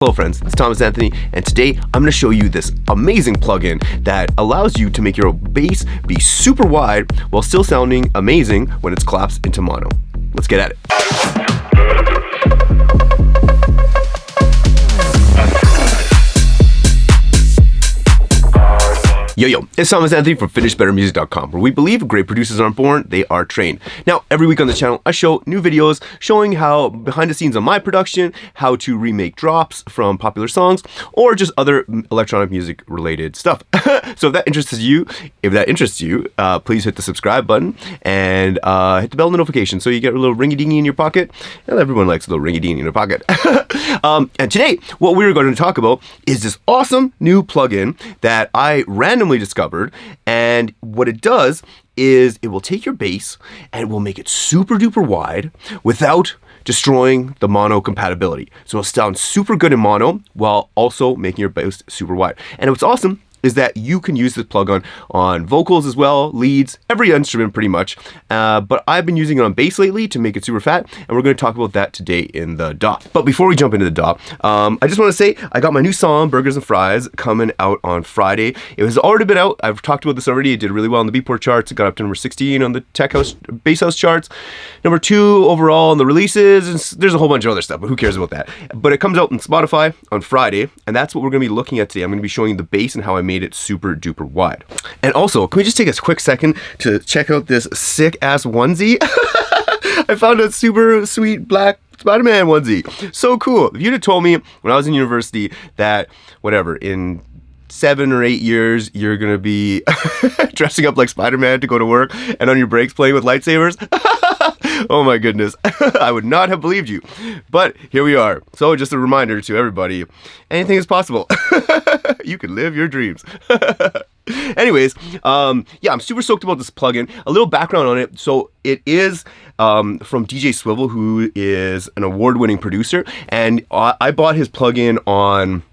Hello friends, it's Thomas Anthony, and today I'm going to show you this amazing plugin that allows you to make your bass be super wide while still sounding amazing when it's collapsed into mono. Let's get at it. Yo, it's Thomas Anthony from FinishBetterMusic.com, where we believe great producers aren't born, they are trained. Now, every week on the channel, I show new videos showing how behind the scenes on my production, how to remake drops from popular songs, or just other electronic music related stuff. So if that interests you, please hit the subscribe button and hit the bell notification so you get a little ringy-dingy in your pocket. And everyone likes a little ringy-dingy in their pocket. And today, what we're going to talk about is this awesome new plugin that I randomly discovered, and what it does is it will take your bass and it will make it super duper wide without destroying the mono compatibility. So it'll sound super good in mono while also making your bass super wide. And what's awesome is that you can use this plug on vocals as well, leads, every instrument pretty much. But I've been using it on bass lately to make it super fat, and we're going to talk about that today in the DAW. But before we jump into the DAW, I just want to say I got my new song, Burgers and Fries, coming out on Friday. It has already been out. I've talked about this already. It did really well on the Beatport charts. It got up to number 16 on the Tech House, Bass House charts. Number 2 overall on the releases. And there's a whole bunch of other stuff, but who cares about that? But it comes out on Spotify on Friday, and that's what we're going to be looking at today. I'm going to be showing you the bass and how I made it super duper wide. And also, can we just take a quick second to check out this sick ass onesie? I found a super sweet black Spider-Man onesie. So cool. If you'd have told me when I was in university that, whatever, in 7 or 8 years, you're gonna be dressing up like Spider-Man to go to work and on your breaks playing with lightsabers. Oh my goodness. I would not have believed you. But here we are. So just a reminder to everybody, anything is possible. You can live your dreams. Anyways, yeah, I'm super stoked about this plugin. A little background on it. So it is from DJ Swivel, who is an award-winning producer, and I bought his plugin on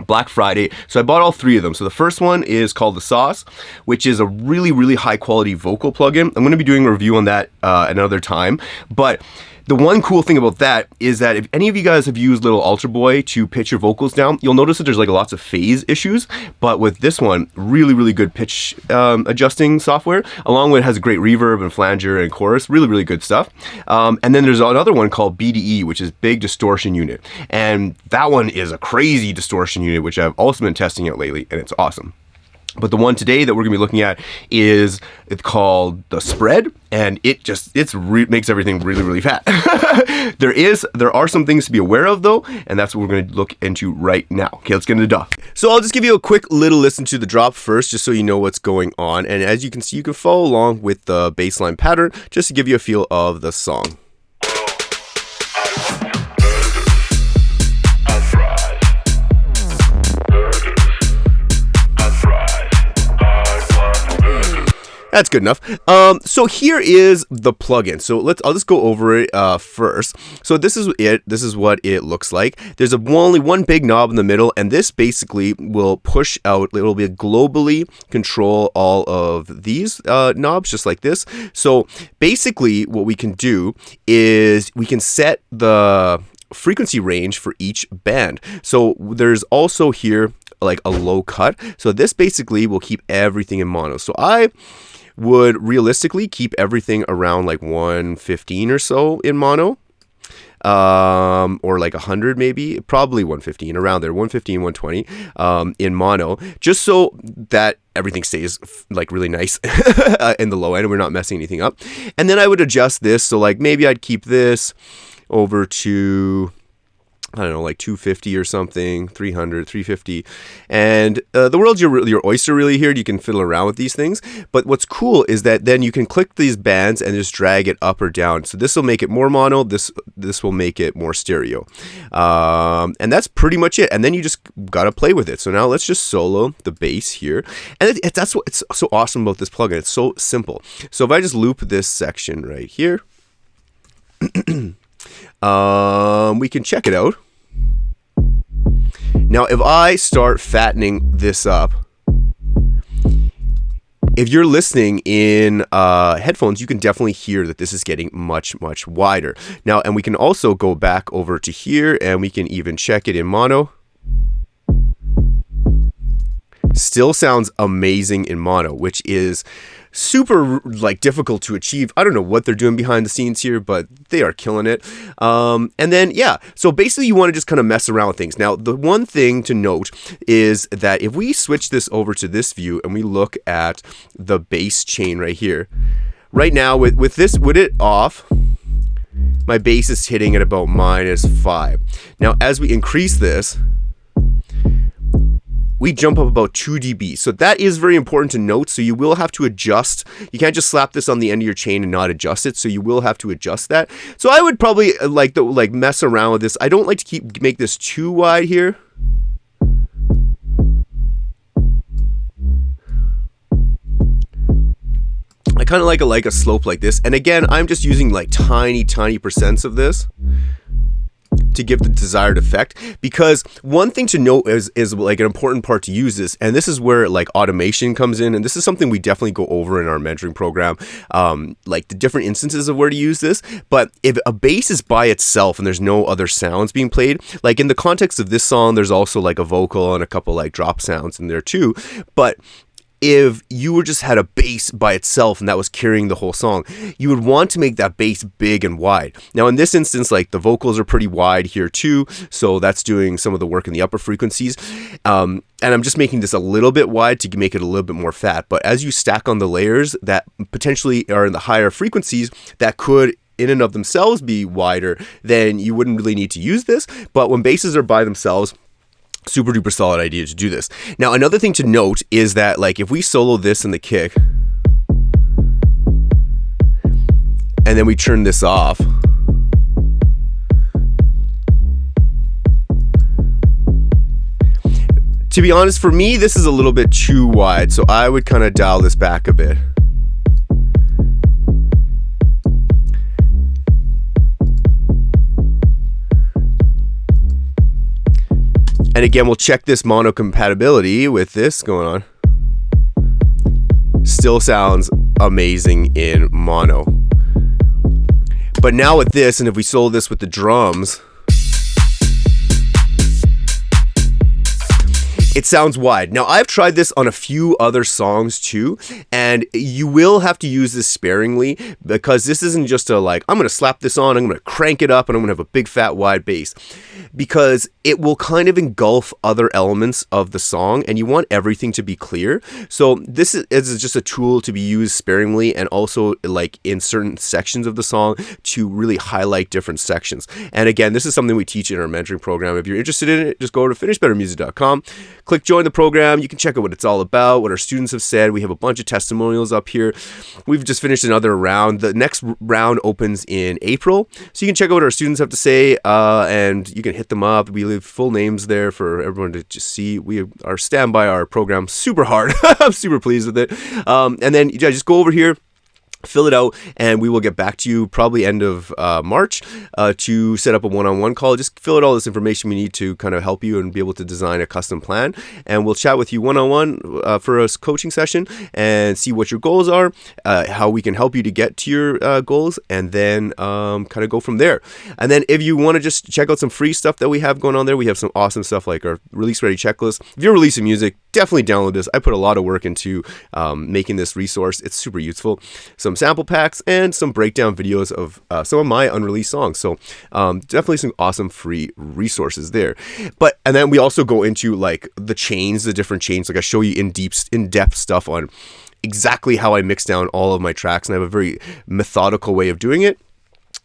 Black Friday. So I bought all 3 of them. So the first one is called The Sauce, which is a really, really high quality vocal plugin. I'm going to be doing a review on that another time. But the one cool thing about that is that if any of you guys have used Little Alter Boy to pitch your vocals down, you'll notice that there's like lots of phase issues. But with this one, really, really good pitch adjusting software, along with it has a great reverb and flanger and chorus, really, really good stuff. And then there's another one called BDE, which is Big Distortion Unit. And that one is a crazy distortion unit, which I've also been testing out lately, and it's awesome. But the one today that we're going to be looking at is called The Spread, and it makes everything really, really fat. There are some things to be aware of though, and that's what we're going to look into right now. Okay, let's get into the DAW. So I'll just give you a quick little listen to the drop first, just so you know what's going on. And as you can see, you can follow along with the bassline pattern, just to give you a feel of the song. That's good enough. So here is the plugin. So I'll just go over it first. So this is it. This is what it looks like. There's only one big knob in the middle, and this basically will push out. It will be globally control all of these knobs, just like this. So basically, what we can do is we can set the frequency range for each band. So there's also here like a low cut. So this basically will keep everything in mono. So I would realistically keep everything around like 115 or so in mono, or like 100 maybe, probably 115, around there, 115, 120 in mono, just so that everything stays like really nice in the low end and we're not messing anything up. And then I would adjust this, so like maybe I'd keep this over to, I don't know, like 250 or something, 300, 350. And the world's your oyster really here. You can fiddle around with these things. But what's cool is that then you can click these bands and just drag it up or down. So this will make it more mono. This will make it more stereo. And that's pretty much it. And then you just got to play with it. So now let's just solo the bass here. And that's what's so awesome about this plugin. It's so simple. So if I just loop this section right here, we can check it out. Now, if I start fattening this up, if you're listening in headphones, you can definitely hear that this is getting much wider. Now, and we can also go back over to here and we can even check it in mono. Still sounds amazing in mono, which is super like difficult to achieve. I don't know what they're doing behind the scenes here, but they are killing it. And then yeah, so basically you want to just kind of mess around with things. Now the one thing to note is that if we switch this over to this view and we look at the bass chain right here, right now with it off, my bass is hitting at about -5. Now as we increase this, we jump up about 2 dB. So that is very important to note. So you will have to adjust. You can't just slap this on the end of your chain and not adjust it. So you will have to adjust that. So I would probably like mess around with this. I don't like to make this too wide here. I kind of like a slope like this. And again, I'm just using like tiny percents of this to give the desired effect, because one thing to note is like an important part to use this, and this is where like automation comes in, and this is something we definitely go over in our mentoring program, like the different instances of where to use this. But if a bass is by itself and there's no other sounds being played, like in the context of this song, there's also like a vocal and a couple like drop sounds in there too, but if you were just had a bass by itself and that was carrying the whole song, you would want to make that bass big and wide. Now in this instance, like the vocals are pretty wide here too, so that's doing some of the work in the upper frequencies. And I'm just making this a little bit wide to make it a little bit more fat. But as you stack on the layers that potentially are in the higher frequencies that could in and of themselves be wider, then you wouldn't really need to use this. But when basses are by themselves, super duper solid idea to do this. Now another thing to note is that like if we solo this in the kick and then we turn this off, to be honest, for me this is a little bit too wide, so I would kind of dial this back a bit. And again, we'll check this mono compatibility with this going on. Still sounds amazing in mono. But now with this, and if we solo this with the drums, it sounds wide. Now I've tried this on a few other songs too, and you will have to use this sparingly, because this isn't just a like, I'm gonna slap this on, I'm gonna crank it up, and I'm gonna have a big fat wide bass, because it will kind of engulf other elements of the song and you want everything to be clear. So this is just a tool to be used sparingly, and also like in certain sections of the song to really highlight different sections. And again, this is something we teach in our mentoring program. If you're interested in it, just go to FinishBetterMusic.com. Click join the program. You can check out what it's all about, what our students have said. We have a bunch of testimonials up here. We've just finished another round. The next round opens in April. So you can check out what our students have to say, and you can hit them up. We leave full names there for everyone to just see. We are stand by our program super hard. I'm super pleased with it. And then yeah, just go over here, fill it out, and we will get back to you probably end of March to set up a one-on-one call. Just fill out all this information we need to kind of help you and be able to design a custom plan, and we'll chat with you one-on-one for a coaching session and see what your goals are, how we can help you to get to your goals, and then kind of go from there. And then if you want to just check out some free stuff that we have going on there, we have some awesome stuff like our release ready checklist. If you're releasing music, definitely download this. I put a lot of work into making this resource. It's super useful. Some sample packs and some breakdown videos of some of my unreleased songs. So definitely some awesome free resources there. And then we also go into like the chains, the different chains. Like I show you in-depth stuff on exactly how I mix down all of my tracks, and I have a very methodical way of doing it.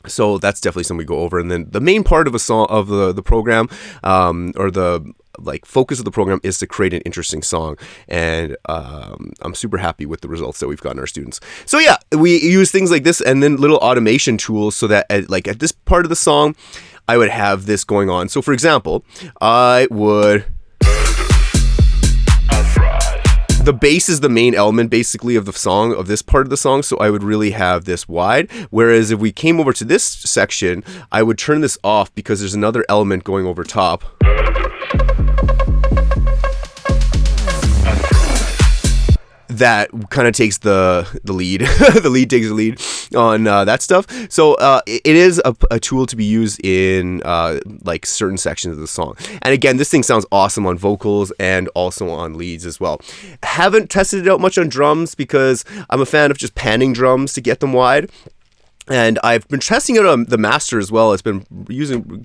So that's definitely something we go over. And then the main part of a song of the program, or the like focus of the program, is to create an interesting song, and I'm super happy with the results that we've gotten our students. So yeah, we use things like this and then little automation tools so that at this part of the song I would have this going on. So for example, the bass is the main element basically of the song, of this part of the song, so I would really have this wide. Whereas if we came over to this section, I would turn this off because there's another element going over top. that kind of takes the lead. The lead takes the lead on that stuff. So it is a tool to be used in like certain sections of the song. And again, this thing sounds awesome on vocals and also on leads as well. Haven't tested it out much on drums because I'm a fan of just panning drums to get them wide. And I've been testing it on the master as well. It's been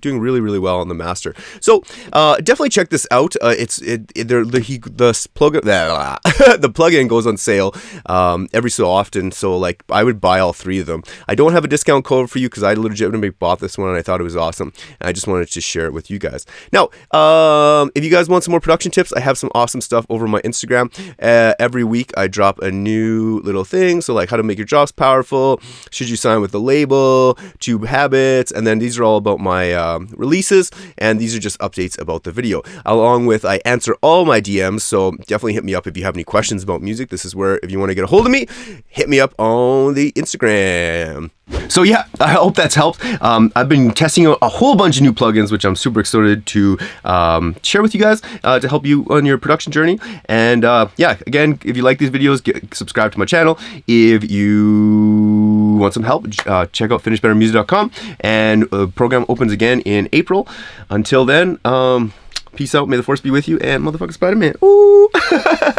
doing really, really well on the master. So definitely check this out. The plugin goes on sale every so often. So like I would buy all 3 of them. I don't have a discount code for you because I legitimately bought this one and I thought it was awesome. And I just wanted to share it with you guys. Now, if you guys want some more production tips, I have some awesome stuff over my Instagram. Every week I drop a new little thing. So like how to make your drops powerful. Should you sign with the label, tube habits, and then these are all about my releases, and these are just updates about the video. Along with I answer all my DMs, so definitely hit me up if you have any questions about music. This is where if you want to get a hold of me, hit me up on the Instagram. So yeah, I hope that's helped. I've been testing out a whole bunch of new plugins, which I'm super excited to share with you guys to help you on your production journey. And yeah, again, if you like these videos, subscribe to my channel. If you want some help, check out FinishBetterMusic.com. And the program opens again in April. Until then, peace out. May the force be with you. And motherfucker Spider-Man. Ooh.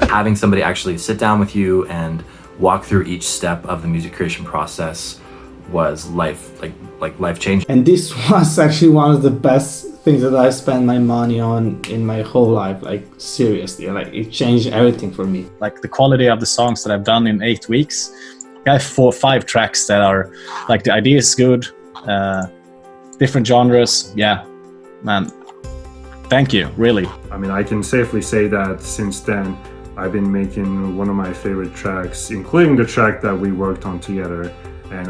Having somebody actually sit down with you and walk through each step of the music creation process was life changing. And this was actually one of the best things that I spent my money on in my whole life. Like seriously, like it changed everything for me. Like the quality of the songs that I've done in 8 weeks. I have 4 or 5 tracks that are like the idea is good, different genres. Yeah, man. Thank you, really. I mean, I can safely say that since then, I've been making one of my favorite tracks, including the track that we worked on together. And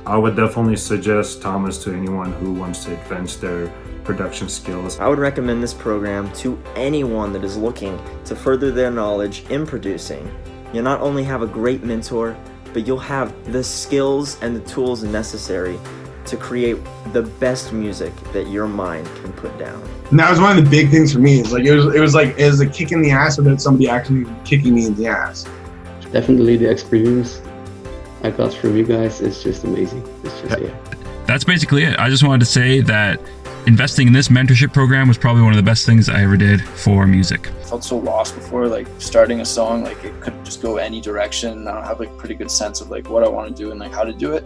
I would definitely suggest Thomas to anyone who wants to advance their production skills. I would recommend this program to anyone that is looking to further their knowledge in producing. You'll not only have a great mentor, but you'll have the skills and the tools necessary to create the best music that your mind can put down. And that was one of the big things for me. It was a kick in the ass without somebody actually kicking me in the ass. Definitely the experience I got from you guys is just amazing. It's just, yeah. That's basically it. I just wanted to say that investing in this mentorship program was probably one of the best things I ever did for music. I felt so lost before, like starting a song, like it could just go any direction. I don't have like a pretty good sense of like what I want to do and like how to do it.